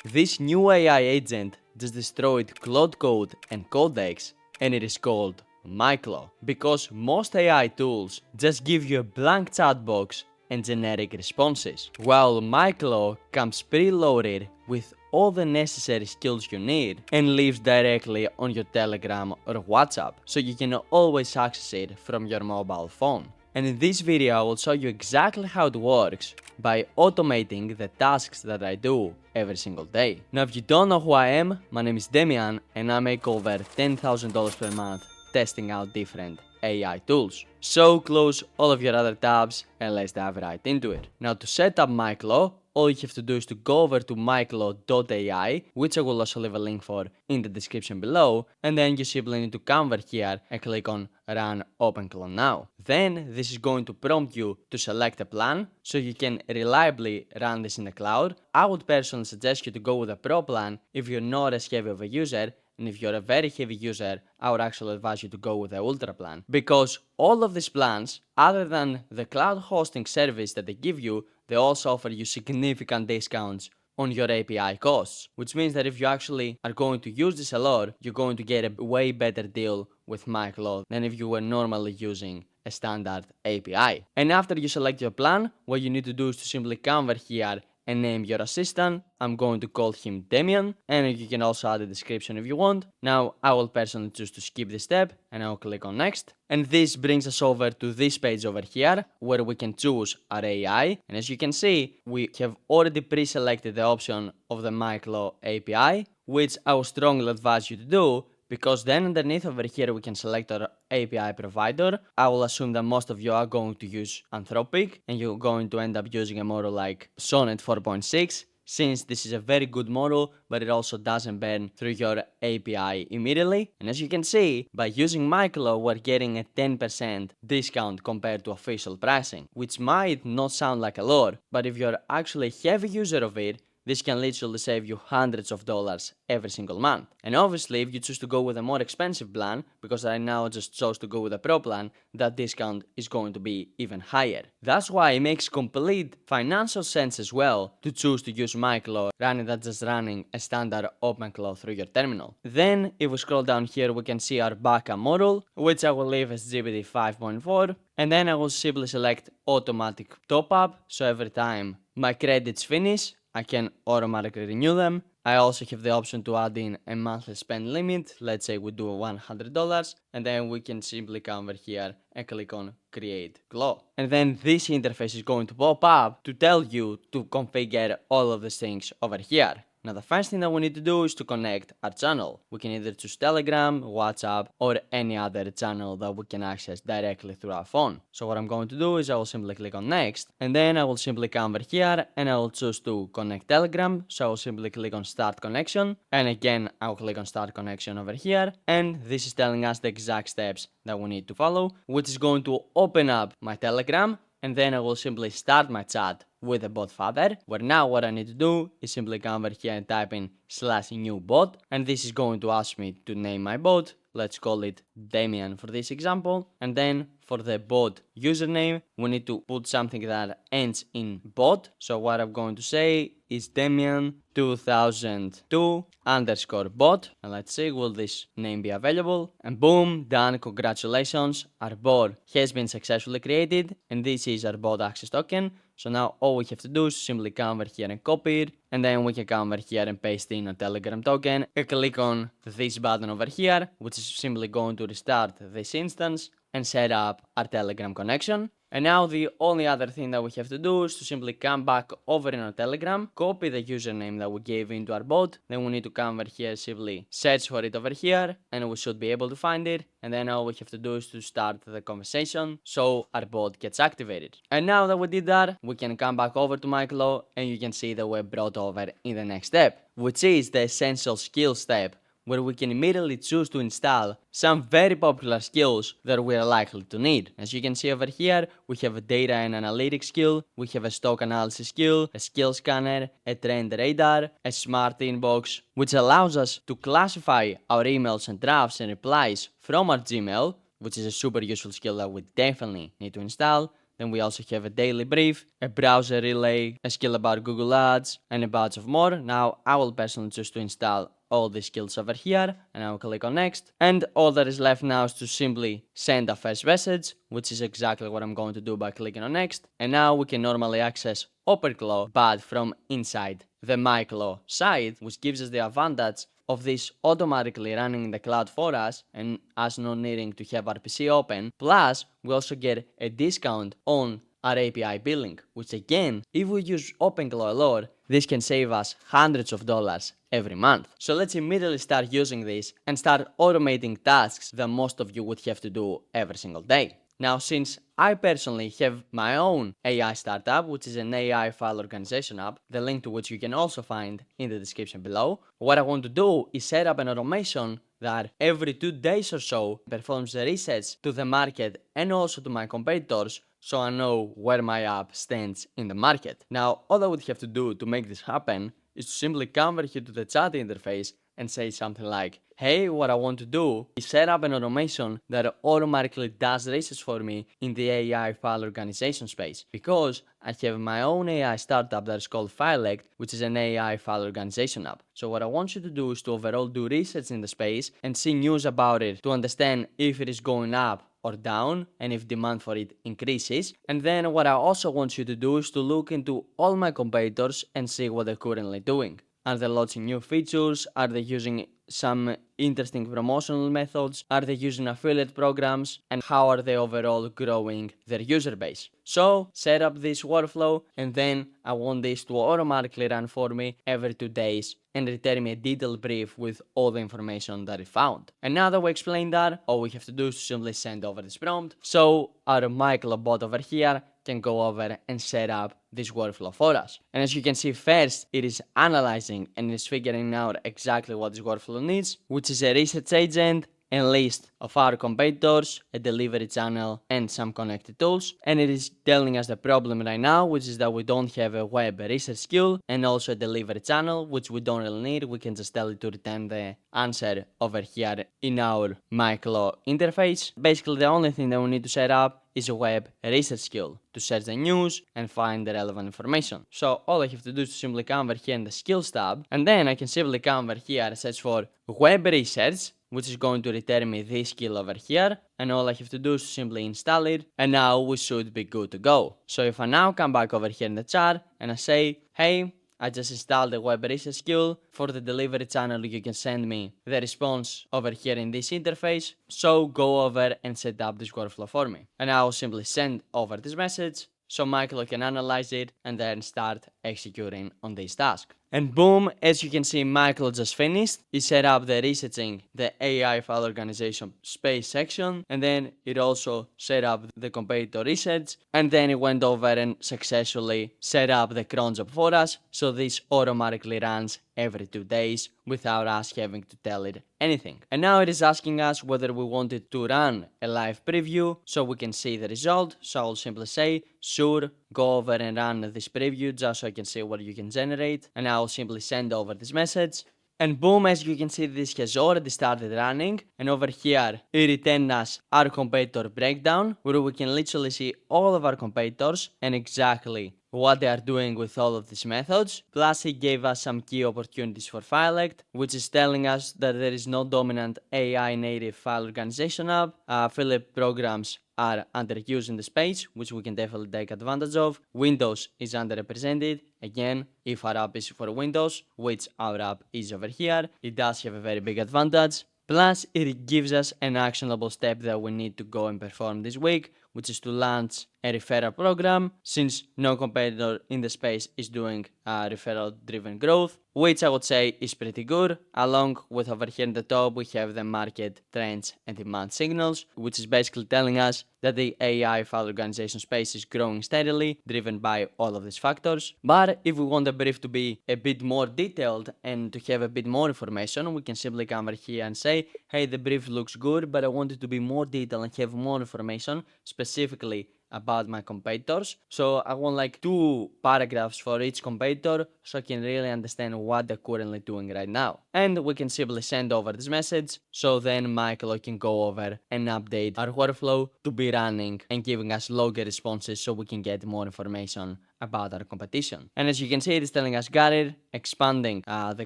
This new AI agent just destroyed Claude Code and Codex, and it is called MyClaw, because most AI tools just give you a blank chat box and generic responses, while MyClaw comes preloaded with all the necessary skills you need and lives directly on your Telegram or WhatsApp, so you can always access it from your mobile phone. And in this video I will show you exactly how it works by automating the tasks that I do every single day. Now if you don't know who I am, my name is Demian and I make over $10,000 per month testing out different AI tools. So close all of your other tabs and let's dive right into it. Now to set up MyClaw, all you have to do is to go over to myclaw.ai, which I will also leave a link for in the description below, and then you simply need to come over here and click on Run OpenClaw Now. Then this is going to prompt you to select a plan so you can reliably run this in the cloud. I would personally suggest you to go with a Pro plan if you're not as heavy of a user, and if you're a very heavy user, I would actually advise you to go with the Ultra plan, because all of these plans, other than the cloud hosting service that they give you, they also offer you significant discounts on your API costs, which means that if you actually are going to use this a lot, you're going to get a way better deal with MyClaw than if you were normally using a standard API. And after you select your plan, what you need to do is to simply come over here and name your assistant. I'm going to call him Demian, and you can also add a description if you want. Now I will personally choose to skip this step and I'll click on next. And this brings us over to this page over here where we can choose our AI. And as you can see, we have already pre-selected the option of the MyClaw API, which I would strongly advise you to do, because then underneath over here we can select our API provider. I will assume that most of you are going to use Anthropic and you're going to end up using a model like Sonnet 4.6, since this is a very good model, but it also doesn't burn through your API immediately. And as you can see, by using MyClaw, we're getting a 10% discount compared to official pricing, which might not sound like a lot, but if you're actually a heavy user of it, this can literally save you hundreds of dollars every single month. And obviously, if you choose to go with a more expensive plan, because I now just chose to go with a Pro plan, that discount is going to be even higher. That's why it makes complete financial sense as well to choose to use MyClaw rather than just running a standard OpenClaw through your terminal. Then, if we scroll down here, we can see our backup model, which I will leave as GPT 5.4. And then I will simply select automatic top up, so every time my credits finish, I can automatically renew them. I also have the option to add in a monthly spend limit. Let's say we do $100, and then we can simply come over here and click on Create Claw. And then this interface is going to pop up to tell you to configure all of these things over here. Now the first thing that we need to do is to connect our channel. We can either choose Telegram, WhatsApp, or any other channel that we can access directly through our phone. So what I'm going to do is I will simply click on next, and then I will simply come over here and I will choose to connect Telegram. So I will simply click on Start Connection, and again I will click on Start Connection over here, and this is telling us the exact steps that we need to follow, which is going to open up my Telegram, and then I will simply start my chat with the bot father, where now what I need to do is simply come over here and type in /new bot, and this is going to ask me to name my bot. Let's call it Demian for this example. And then for the bot username, we need to put something that ends in bot. So what I'm going to say is Demian 2002 underscore bot. And let's see, will this name be available? And boom, done. Congratulations. Our bot has been successfully created, and this is our bot access token. So now all we have to do is simply come over here and copy it, and then we can come over here and paste in a Telegram token and click on this button over here, which is simply going to restart this instance and set up our Telegram connection. And now the only other thing that we have to do is to simply come back over in our Telegram, copy the username that we gave into our bot, then we need to come over here, simply search for it over here, and we should be able to find it. And then all we have to do is to start the conversation so our bot gets activated. And now that we did that, we can come back over to MyClaw, and you can see that we're brought over in the next step, which is the essential skill step, where we can immediately choose to install some very popular skills that we are likely to need. As you can see over here, we have a data and analytics skill, we have a stock analysis skill, a skill scanner, a trend radar, a smart inbox, which allows us to classify our emails and drafts and replies from our Gmail, which is a super useful skill that we definitely need to install. Then we also have a daily brief, a browser relay, a skill about Google Ads, and a bunch of more. Now, I will personally choose to install all these skills over here, and I'll click on next. And all that is left now is to simply send a first message, which is exactly what I'm going to do by clicking on next. And now we can normally access OpenClaw, but from inside the MyClaw site, which gives us the advantage of this automatically running in the cloud for us and us not needing to have our PC open. Plus, we also get a discount on our API billing, which again, if we use OpenClaw a lot, this can save us hundreds of dollars every month. So let's immediately start using this and start automating tasks that most of you would have to do every single day. Now, since I personally have my own AI startup, which is an AI file organization app, the link to which you can also find in the description below, what I want to do is set up an automation that every 2 days or so performs a research to the market and also to my competitors, so I know where my app stands in the market. Now, all I would have to do to make this happen is to simply come over here to the chat interface and say something like, hey, what I want to do is set up an automation that automatically does research for me in the AI file organization space, because I have my own AI startup that is called Filect, which is an AI file organization app. So what I want you to do is to overall do research in the space and see news about it to understand if it is going up or down and if demand for it increases. And then what I also want you to do is to look into all my competitors and see what they're currently doing. Are they launching new features? Are they using some interesting promotional methods? Are they using affiliate programs? And how are they overall growing their user base? So set up this workflow, and then I want this to automatically run for me every 2 days and return me a detailed brief with all the information that it found. And now that we explained that, all we have to do is simply send over this prompt. So our MyClaw bot over here can go over and set up this workflow for us. And as you can see, first it is analyzing and is figuring out exactly what this workflow needs, which is a research agent, a list of our competitors, a delivery channel, and some connected tools. And it is telling us the problem right now, which is that we don't have a web research skill and also a delivery channel, which we don't really need. We can just tell it to return the answer over here in our MyClaw interface. Basically, the only thing that we need to set up is a web research skill to search the news and find the relevant information. So all I have to do is simply come over here in the skills tab, and then I can simply come over here and search for web research, which is going to return me this skill over here, and all I have to do is simply install it, and now we should be good to go. So if I now come back over here in the chat and I say, hey, I just installed the web research skill. For the delivery channel, you can send me the response over here in this interface. So go over and set up this workflow for me. And I will simply send over this message so MyClaw can analyze it and then start executing on this task. And boom, as you can see, MyClaw just finished. It set up the researching the AI file organization space section, and then it also set up the competitor research, and then it went over and successfully set up the cron job for us, so this automatically runs every 2 days without us having to tell it anything. And now it is asking us whether we wanted to run a live preview so we can see the result. So I'll simply say, sure, go over and run this preview just so I can see what you can generate. And I'll simply send over this message. And boom, as you can see, this has already started running. And over here, it returned us our competitor breakdown, where we can literally see all of our competitors and exactly what they are doing with all of these methods. Plus, it gave us some key opportunities for Filect, which is telling us that there is no dominant AI native file organization app. Affiliate programs are underused in the space, which we can definitely take advantage of. Windows is underrepresented. Again, if our app is for Windows, which our app is over here, it does have a very big advantage. Plus, it gives us an actionable step that we need to go and perform this week, which is to launch a referral program, since no competitor in the space is doing referral-driven growth, which I would say is pretty good. Along with over here in the top, we have the market trends and demand signals, which is basically telling us that the AI file organization space is growing steadily, driven by all of these factors. But if we want the brief to be a bit more detailed and to have a bit more information, we can simply come over here and say, hey, the brief looks good, but I want it to be more detailed and have more information, specifically about my competitors. So I want like 2 paragraphs for each competitor so I can really understand what they're currently doing right now. And we can simply send over this message so then MyClaw can go over and update our workflow to be running and giving us longer responses so we can get more information about our competition. And as you can see, it is telling us got it, expanding the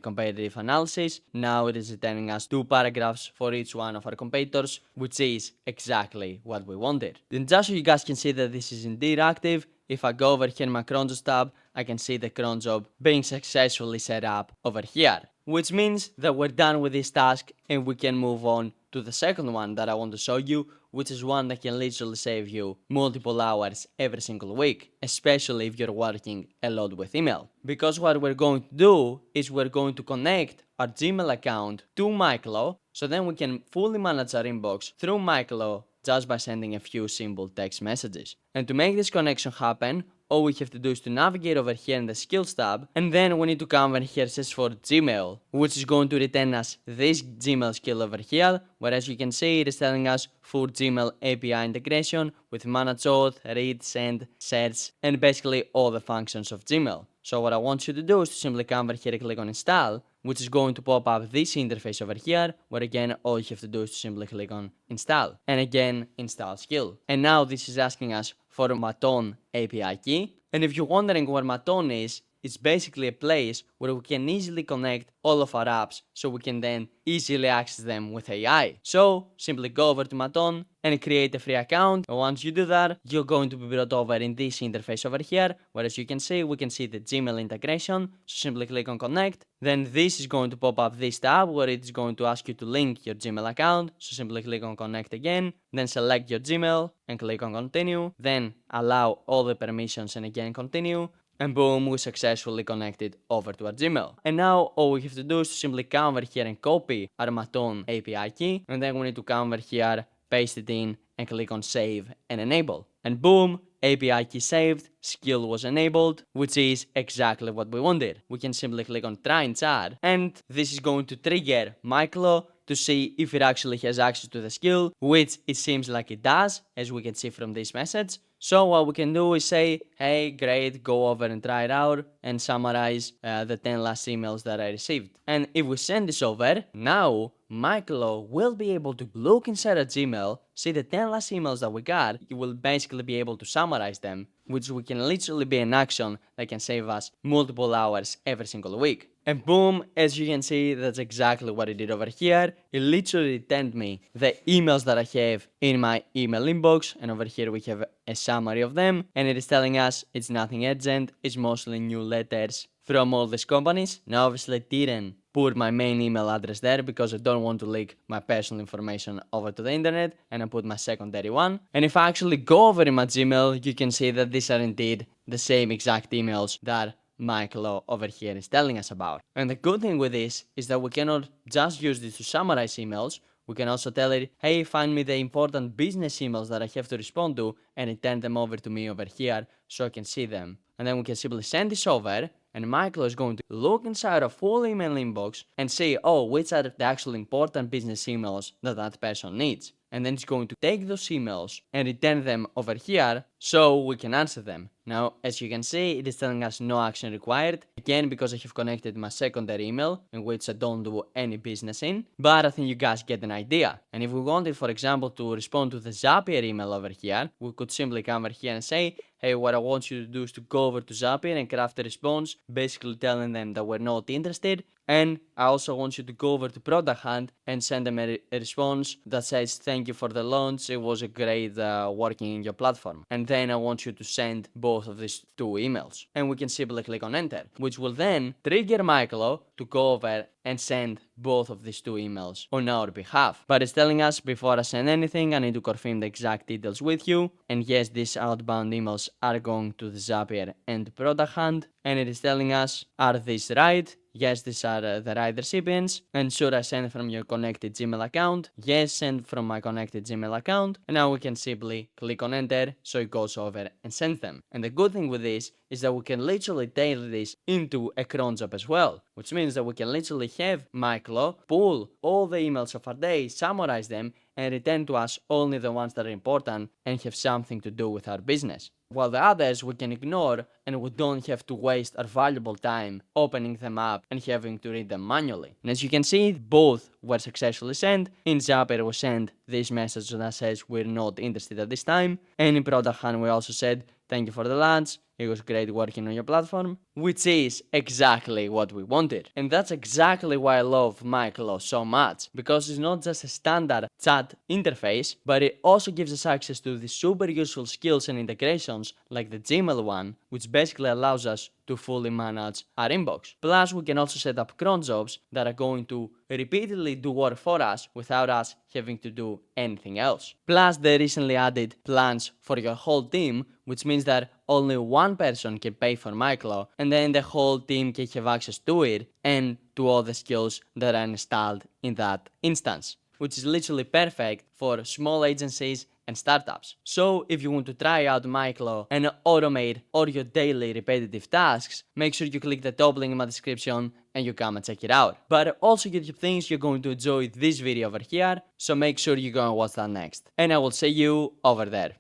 competitive analysis. Now it is telling us 2 paragraphs for each one of our competitors, which is exactly what we wanted. Then just so you guys can see that this is indeed active, if I go over here in my cron jobs tab, I can see the cron job being successfully set up over here, which means that we're done with this task and we can move on to the second one that I want to show you, which is one that can literally save you multiple hours every single week, especially if you're working a lot with email. Because what we're going to do is we're going to connect our Gmail account to MyClaw, so then we can fully manage our inbox through MyClaw just by sending a few simple text messages. And to make this connection happen, all we have to do is to navigate over here in the skills tab, and then we need to come over here search for Gmail, which is going to return us this Gmail skill over here, where as you can see it is telling us full Gmail API integration with manage auth, read, send, search, and basically all the functions of Gmail. So what I want you to do is to simply come over here and click on install, which is going to pop up this interface over here, where again all you have to do is to simply click on install, and again install skill. And now this is asking us for Maton API key, and if you're wondering where Maton is, it's basically a place where we can easily connect all of our apps so we can then easily access them with AI. So simply go over to Maton and create a free account. And once you do that, you're going to be brought over in this interface over here, where as you can see, we can see the Gmail integration. So simply click on connect. Then this is going to pop up this tab where it's going to ask you to link your Gmail account. So simply click on connect again, then select your Gmail and click on continue. Then allow all the permissions and again continue. And boom, we successfully connected over to our Gmail. And now all we have to do is to simply come over here and copy our Maton API key. And then we need to come over here, paste it in, and click on save and enable. And boom, API key saved, skill was enabled, which is exactly what we wanted. We can simply click on try and chat, and this is going to trigger MyClaw to see if it actually has access to the skill, which it seems like it does, as we can see from this message. So what we can do is say, hey, great, go over and try it out and summarize the 10 last emails that I received. And if we send this over, now MyClaw will be able to look inside a Gmail, see the 10 last emails that we got. It will basically be able to summarize them, which we can literally be an action that can save us multiple hours every single week. And boom, as you can see, that's exactly what it did over here. It literally returned me the emails that I have in my email inbox, and over here we have a summary of them, and it is telling us it's nothing urgent, it's mostly new letters from all these companies. Now obviously I didn't put my main email address there because I don't want to leak my personal information over to the internet, and I put my secondary one. And if I actually go over in my Gmail, you can see that these are indeed the same exact emails that MyClaw over here is telling us about. And the good thing with this is that we cannot just use this to summarize emails. We can also tell it, hey, find me the important business emails that I have to respond to and return them over to me over here so I can see them. And then we can simply send this over, and MyClaw is going to look inside a full email inbox and see, oh, which are the actual important business emails that that person needs. And then it's going to take those emails and return them over here so we can answer them. Now, as you can see, it is telling us no action required. Again, because I have connected my secondary email, in which I don't do any business in. But I think you guys get an idea. And if we wanted, for example, to respond to the Zapier email over here, we could simply come over here and say, hey, what I want you to do is to go over to Zapier and craft a response, basically telling them that we're not interested. And I also want you to go over to Product Hunt and send them a response that says, thank you for the launch, it was a great working in your platform. And then I want you to send both of these 2 emails. And we can simply click on enter, which will then trigger MyClaw to go over and send both of these 2 emails on our behalf. But it's telling us, before I send anything, I need to confirm the exact details with you. And yes, these outbound emails are going to the Zapier and Product Hunt. And it is telling us, are these right? Yes, these are the right recipients. And should I send from your connected Gmail account? Yes, send from my connected Gmail account. And now we can simply click on enter so it goes over and sends them. And the good thing with this is that we can literally tailor this into a cron job as well, which means that we can literally have MyClaw pull all the emails of our day, summarize them, and return to us only the ones that are important and have something to do with our business. While the others we can ignore and we don't have to waste our valuable time opening them up and having to read them manually. And as you can see, both were successfully sent. In Zapier we sent this message that says we're not interested at this time, and in Product Hunt we also said thank you for the lunch, it was great working on your platform, which is exactly what we wanted. And that's exactly why I love MyClaw so much, because it's not just a standard chat interface, but it also gives us access to the super useful skills and integrations like the Gmail one, which basically allows us to fully manage our inbox. Plus, we can also set up cron jobs that are going to repeatedly do work for us without us having to do anything else. Plus, they recently added plans for your whole team, which means that only one person can pay for MyClaw, and then the whole team can have access to it and to all the skills that are installed in that instance, which is literally perfect for small agencies and startups. So if you want to try out MyClaw and automate all your daily repetitive tasks, make sure you click the top link in my description and you come and check it out. But also YouTube thinks you're going to enjoy this video over here, so make sure you go and watch that next. And I will see you over there.